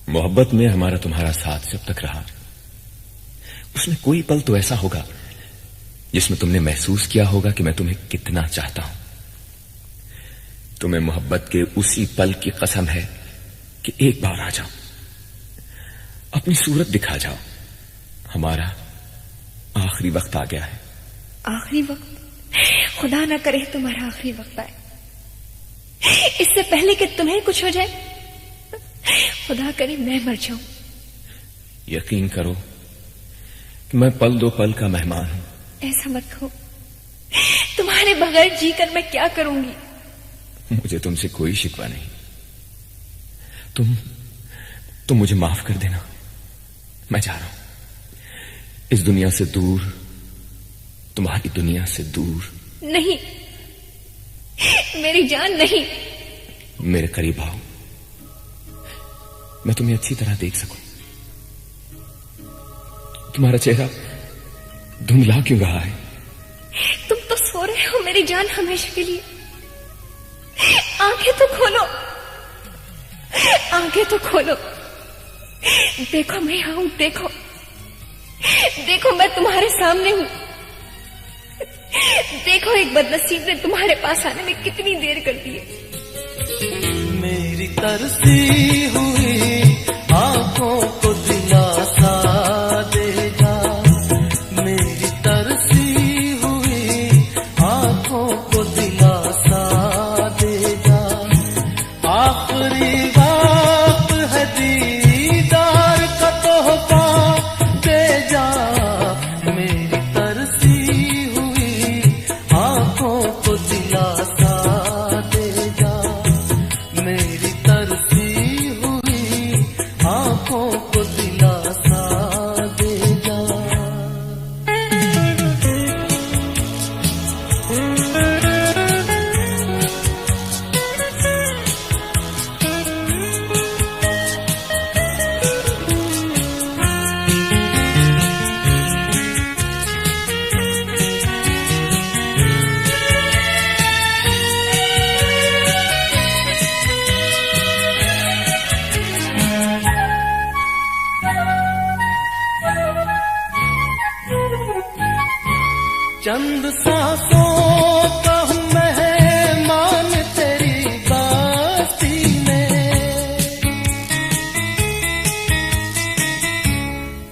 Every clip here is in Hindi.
मोहब्बत में हमारा तुम्हारा साथ जब तक रहा, उसमें कोई पल तो ऐसा होगा जिसमें तुमने महसूस किया होगा कि मैं तुम्हें कितना चाहता हूं। तुम्हें मोहब्बत के उसी पल की कसम है कि एक बार आ जाओ, अपनी सूरत दिखा जाओ। हमारा आखिरी वक्त आ गया है। आखिरी वक्त? खुदा ना करे तुम्हारा आखिरी वक्त आए, इससे पहले कि तुम्हें कुछ हो जाए। खुदा करे मैं मर जाऊं। यकीन करो कि मैं पल दो पल का मेहमान हूं। ऐसा मत कहो, तुम्हारे बगैर जीकर मैं क्या करूंगी। मुझे तुमसे कोई शिकवा नहीं। तुम मुझे माफ कर देना। मैं जा रहा हूं इस दुनिया से दूर, तुम्हारी दुनिया से दूर। नहीं मेरी जान, नहीं। मेरे करीब आओ, मैं तुम्हें अच्छी तरह देख सकूं। तुम्हारा चेहरा धुंधला क्यों रहा है? तुम तो सो रहे हो मेरी जान, हमेशा के लिए। आंखें तो खोलो, आंखें तो खोलो। देखो मैं यहां हूं, देखो देखो मैं तुम्हारे सामने हूं। देखो एक बदनसीब ने तुम्हारे पास आने में कितनी देर कर दी है। मेरी तरसी हुई आंखों को दिलासा देगा, मेरी तरसी हुई आंखों को दिलासा देगा। आखिरी वक्त है दीदार का तोहफा दे जा, मेरी तरसी हुई आंखों को दिलासा दे जा, मेरी तरसी हुई आंखों को दिलासा दे जा। चंद सांसों का हूँ मेहमान तेरी बस्ती में,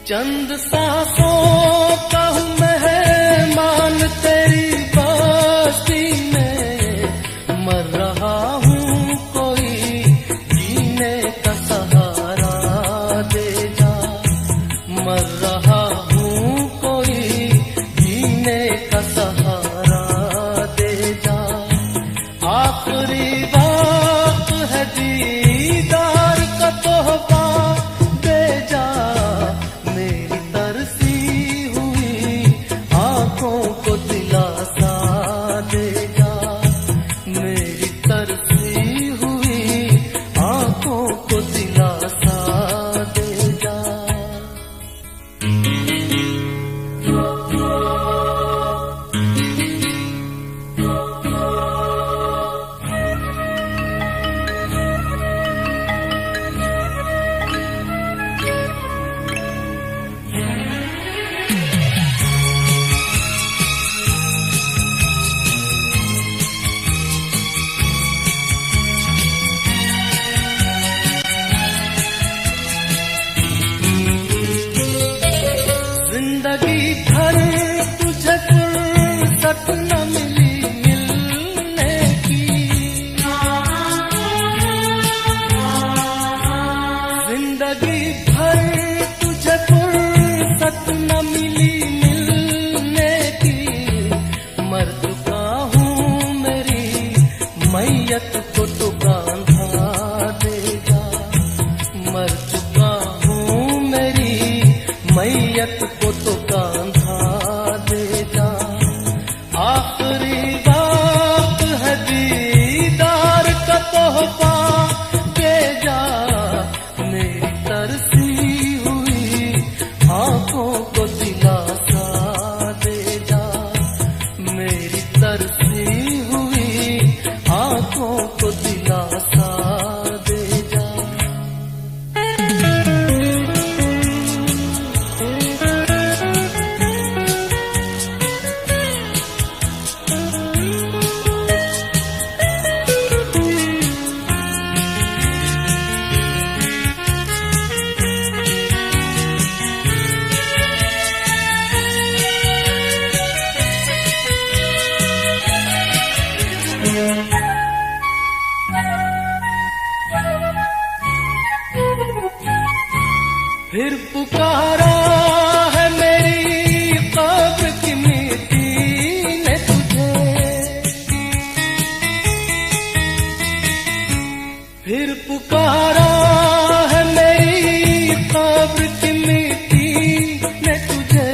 चंद सांसों का हूँ मेहमान तेरी बस्ती में। मर रहा हूँ कोई जीने का सहारा दे जा, मर रहा हूँ कोई जीने का सहारा दे जा। आखिरी वक्त है दीदार का तोहफा दे जा, मेरी तरसी हुई आंखों को दिलासा दे जा, मेरी तरसी हुई आंखों को दिलासा दे जा। जिंदगी भर तुझे फुर्सत न मिली मिलने की, जिंदगी भर तुझे फुर्सत न मिली मिलने की। मर चुका हूँ मेरी मैयत को तो बांधा देगा, मर चुका हूँ मेरी मैयत को तो कांधा दे जा। आखिरी वक्त है दीदार का तोहफा दे जा, मेरी तरसी हुई आंखों को दिलासा दे जा, मेरी तरसी हुई आंखों को दिलासा दे जा। फिर पुकारा है मेरी कब्र की मिट्टी ने तुझे, फिर पुकारा है मेरी कब्र की मिट्टी ने तुझे,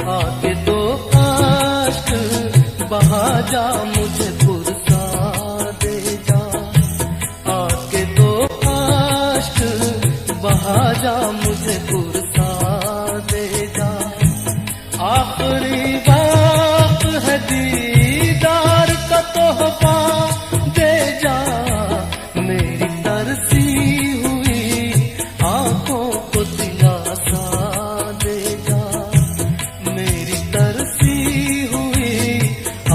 आके तो आश्क बहा जा मुझे पुरसा दे जा, आके तो आश्क बहा जा मुझे पुरसा दे जा। आखिरी वक्त है दीदार का तोहफा दे जा, मेरी तरसी हुई आंखों को दिलासा दे जा, मेरी तरसी हुई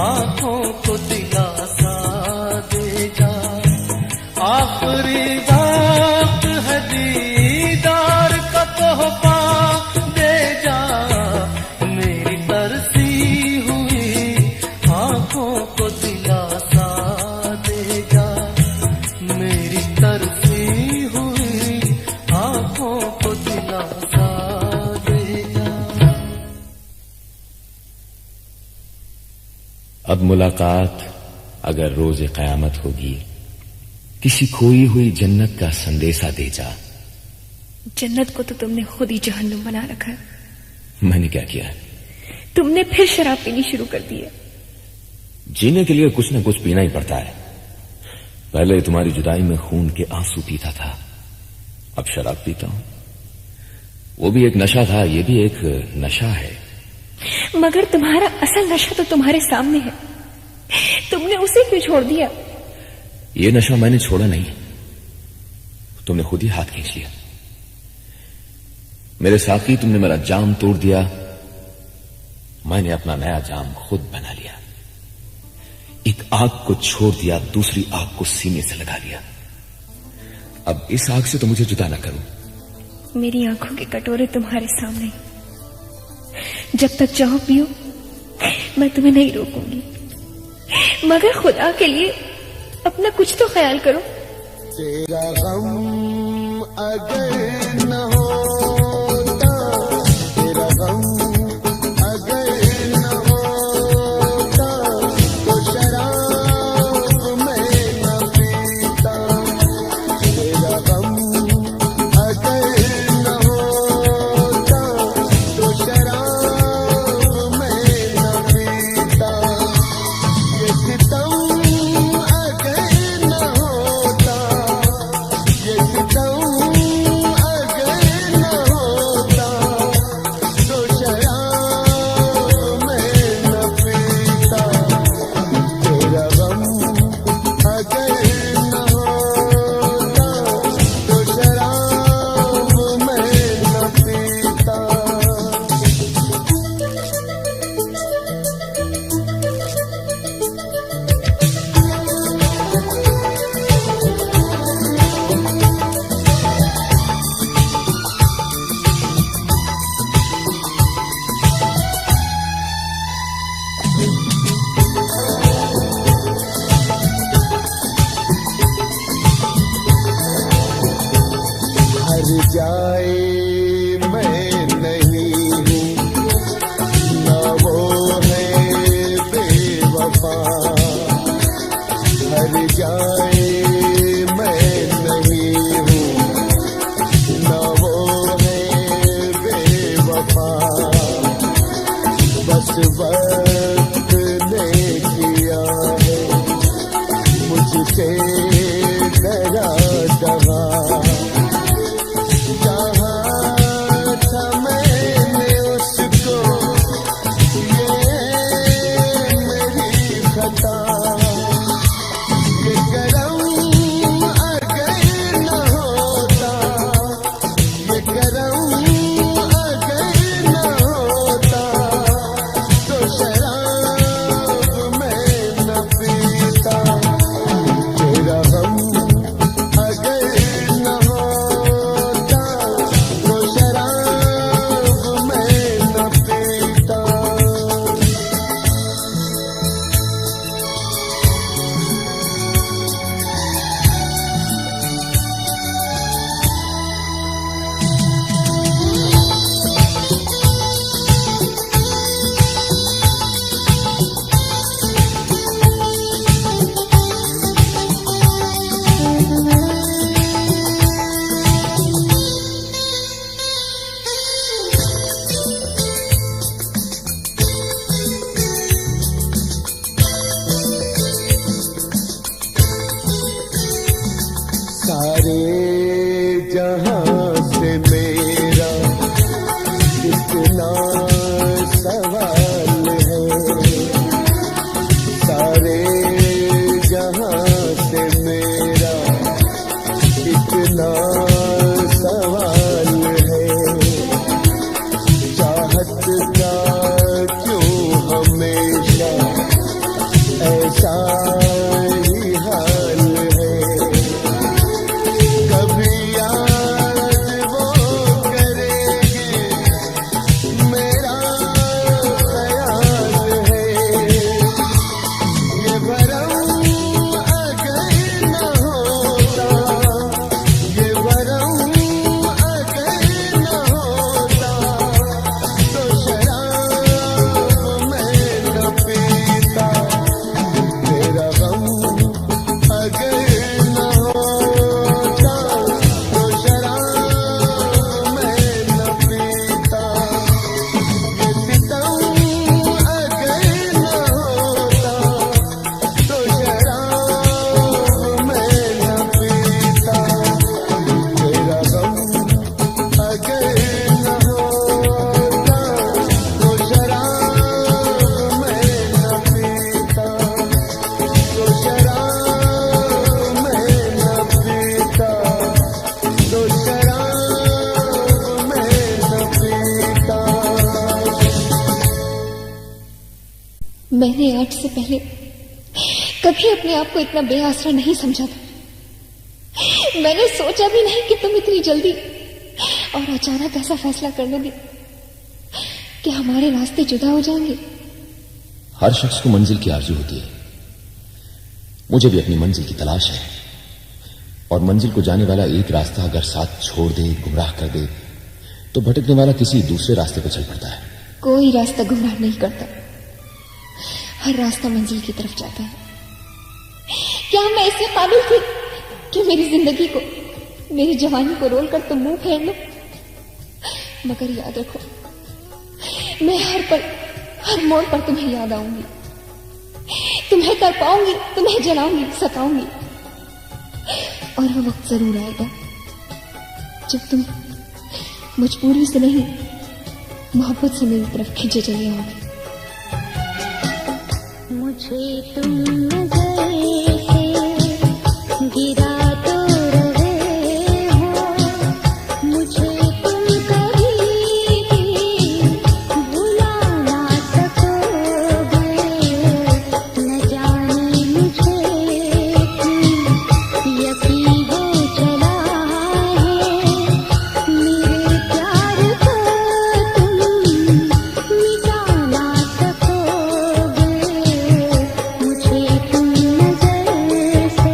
आंखों को दिलासा दे जा। आखिरी वक्त है दीदार का तोहफा दे जा, मेरी तरसी हुई आंखों को दिलासा दे जा, मेरी तरसी हुई आंखों को दिलासा दे जा। अब मुलाकात अगर रोज़े क़यामत होगी, किसी खोई हुई जन्नत का संदेशा दे जा। जन्नत को तो तुमने खुद ही जहन्नुम बना रखा है। मैंने क्या किया? तुमने फिर शराब पीनी शुरू कर दी है। जीने के लिए कुछ न कुछ पीना ही पड़ता है। पहले तुम्हारी जुदाई में खून के आंसू पीता था, अब शराब पीता हूं। वो भी एक नशा था, ये भी एक नशा है। मगर तुम्हारा असल नशा तो तुम्हारे सामने है, तुमने उसे क्यों छोड़ दिया? ये नशा मैंने छोड़ा नहीं, तुमने खुद ही हाथ खींच लिया। मेरे साथी, तुमने मेरा जाम तोड़ दिया, मैंने अपना नया जाम खुद बना लिया। एक आग को छोड़ दिया, दूसरी आग को सीने से लगा लिया। अब इस आग से तो मुझे जुदा ना करो। मेरी आंखों के कटोरे तुम्हारे सामने, जब तक चाहो पियो, मैं तुम्हें नहीं रोकूंगी। मगर खुदा के लिए अपना कुछ तो ख्याल करो। तेरा गम अगर न होता, तेरा गम अगर न होता, तो शराब मैं न पीता। तेरा गम अगर न होता, तो शराब मैं न पीता। ये सितम अगर न होता, ये सितम अगर न होता, तो शराब मैं न पीता। तेरा गम अगर न होता, तो शराब मैं न पीता। हर जाए मैं नहीं हूँ, ना वो है बेवफा। हर जाए मैं नहीं हूँ, ना वो है बेवफा। बस वक्त ने किया है मुझसे दगा दगा। जहाँ मैंने आज से पहले कभी अपने आप को इतना बेआसरा नहीं समझा था। मैंने सोचा भी नहीं कि तुम इतनी जल्दी और अचानक ऐसा फैसला कर लोगे कि हमारे रास्ते जुदा हो जाएंगे। हर शख्स को मंजिल की आरज़ू होती है। मुझे भी अपनी मंजिल की तलाश है, और मंजिल को जाने वाला एक रास्ता अगर साथ छोड़ दे, गुमराह कर दे, तो भटकने वाला किसी दूसरे रास्ते पर चल पड़ता है। कोई रास्ता गुमराह नहीं करता, हर रास्ता मंजिल की तरफ जाता है। क्या मैं इससे काबिल थी कि मेरी जिंदगी को, मेरी जवानी को रोल कर तुम मुंह फेर लो? मगर याद रखो, मैं हर पल, हर मोड़ पर तुम्हें याद आऊंगी, तुम्हें कर पाऊंगी, तुम्हें जलाऊंगी, सताऊंगी। और वो वक्त जरूर आएगा जब तुम मजबूरी से नहीं, मोहब्बत से मेरी तरफ खींचे चले आओगे। मुझे तुम नजर से गिरा तो रहे हो, मुझे तुम कभी भी भुला ना सकोगे। न जाने मुझे यकीन हो चला है, मेरे प्यार को तुम मिटा ना सकोगे। मुझे तुम नजर से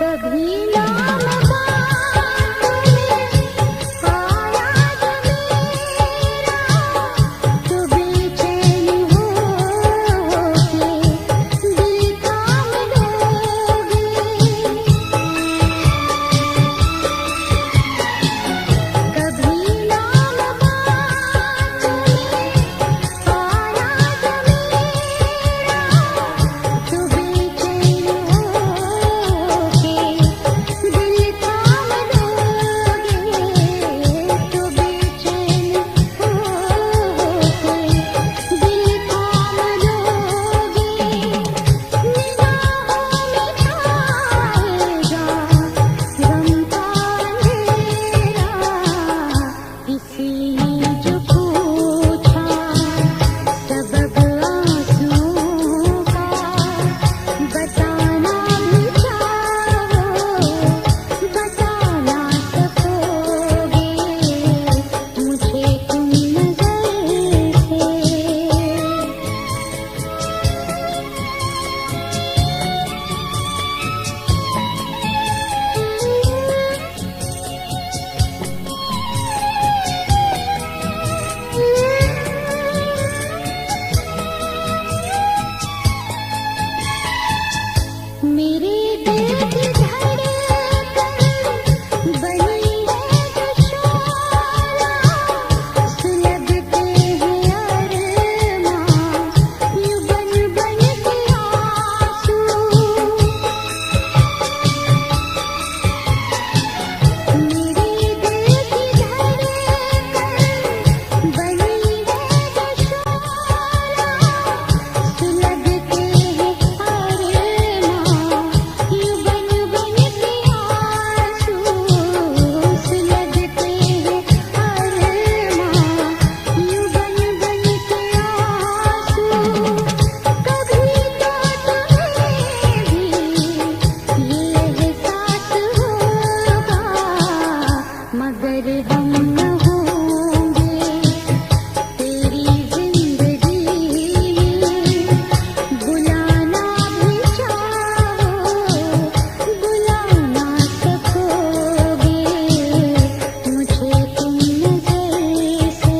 कभी ना लगा आया मेरा, तो बेचैन हो के दिल थाम लोगे। कभी ना लगा आया मेरा, तो बेचैन हो के दिल थाम लोगे। तो बेचैन हो के दिल थाम लोगे। निगाहों में छाएगा गम का अंधेरा, इसलिए जो पूछा सबब आंसुओं का, बताना भी चाहो बता ना सकोगे। मुझे तुम नजर से मेरे दिल की धड़कन बनी है जो शोला, सुलगते हैं अरमां यूं बन बन के आंसू। मेरे दिल की धड़कन बनी है जो शोला, सुलगते हैं अरमां यूं बन बन के आंसू। सुलगते हैं अरमां यूं बन बन के आंसू। कभी तो तुम्हें भी ये एहसास होगा, मगर हम न होंगे तेरी जिंदगी में। बुलाना भी चाहो बुला ना सकोगे। मुझे तुम नजर से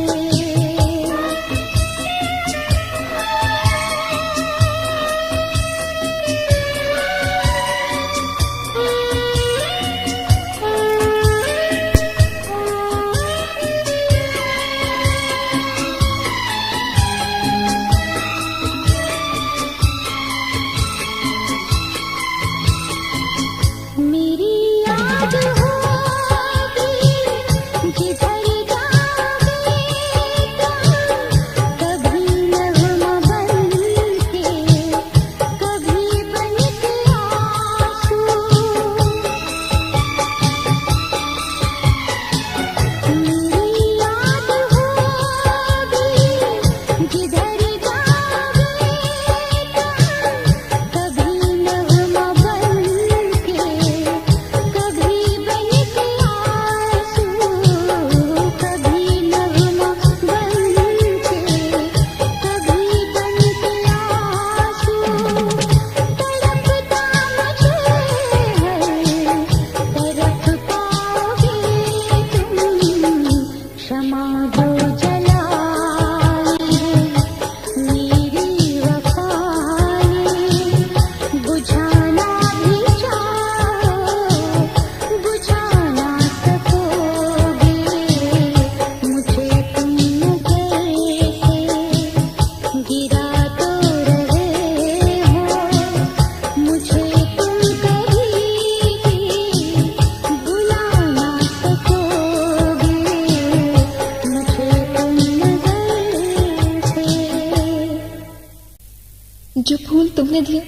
तुमने दिया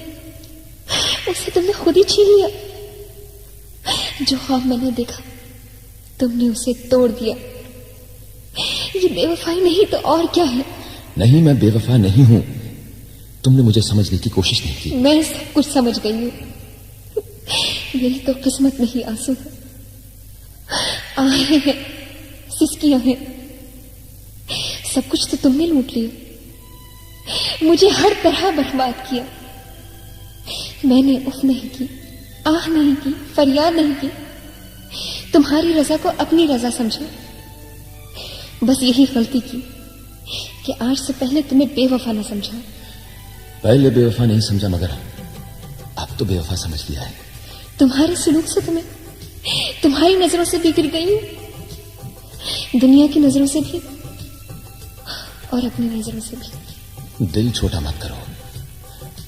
उसे तुमने खुद ही छीन लिया। जो ख्वाब मैंने देखा तुमने उसे तोड़ दिया। ये बेवफाई नहीं तो और क्या है? नहीं, मैं बेवफा नहीं हूं। तुमने मुझे समझने की कोशिश नहीं की। मैं सब कुछ समझ गई हूं। मेरी तो किस्मत में ही आंसू है, आहें हैं, सिसकियां हैं। सब कुछ तो तुमने लूट लिया, मुझे हर तरह बर्बाद किया। मैंने उफ नहीं की, आह नहीं की, फरियाद नहीं की। तुम्हारी रजा को अपनी रजा समझा। बस यही गलती की कि आज से पहले तुम्हें बेवफा न समझा। पहले बेवफा नहीं समझा, मगर अब तो बेवफा समझ लिया है। तुम्हारे सुलूक से तुम्हारी नजरों से बिगड़ गई हूं, दुनिया की नजरों से भी और अपनी नजरों से भी। दिल छोटा मत करो,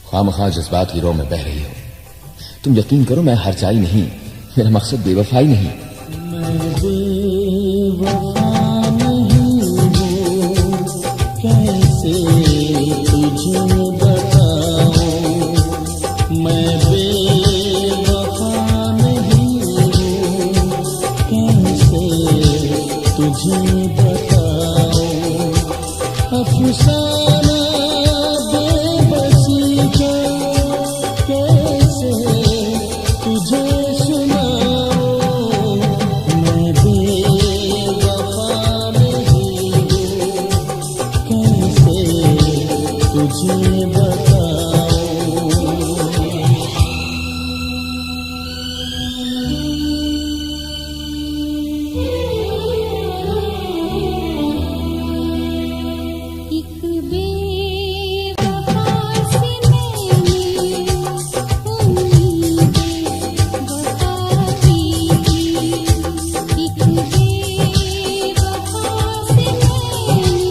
खामखा जज्बात की रो में बह रही हो। तुम यकीन करो, मैं हरजाई नहीं, मेरा मकसद बेवफाई नहीं। मैं बेवफा नहीं हूँ, कैसे तुझे बताऊं। मैं बेवफा नहीं हूँ, कैसे तुझे बताऊं। अफसाना बेबसी का कैसे तुझे सुनाऊं। मैं बेवफा नहीं हूँ, कैसे तुझे बताऊं। एक बेवफा से मैंने उम्मीदें वफा की थी। एक बेवफा से मैंने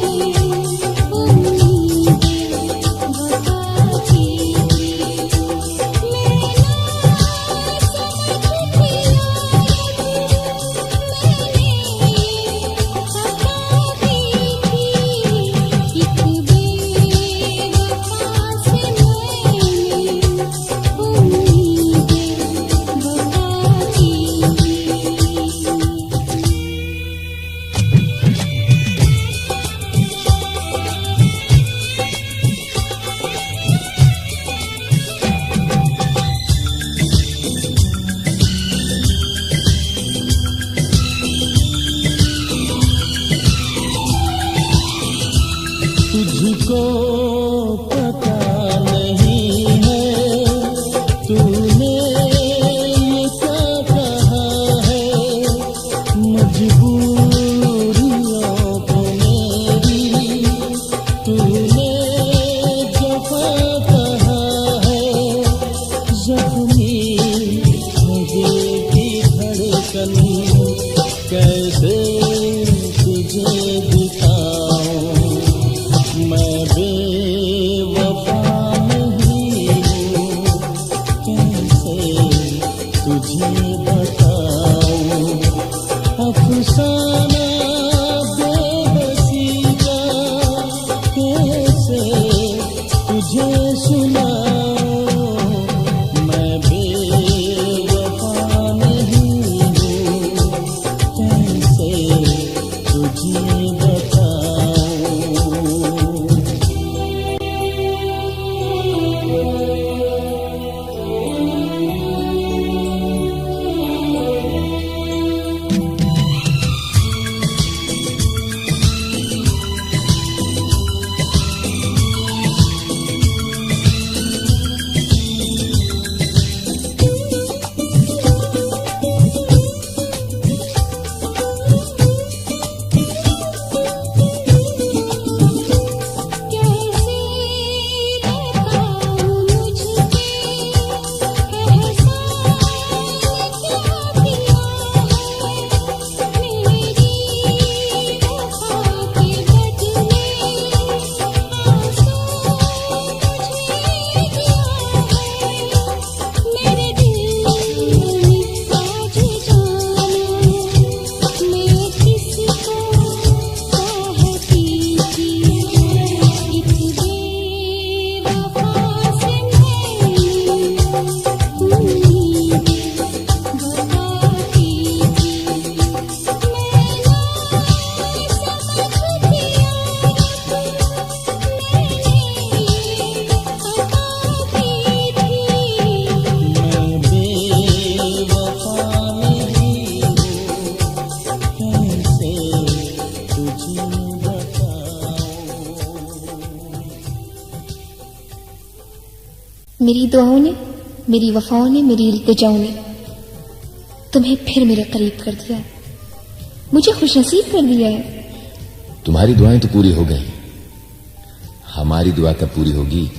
उम्मीदें वफा की थी। मैं ना समझ थी मैंने मेरी दुआओं ने, मेरी वफाओं ने, मेरी इल्तिजाओं ने तुम्हें फिर मेरे करीब कर दिया है, मुझे खुशनसीब कर दिया है। तुम्हारी दुआएं तो पूरी हो गई, हमारी दुआ कब पूरी होगी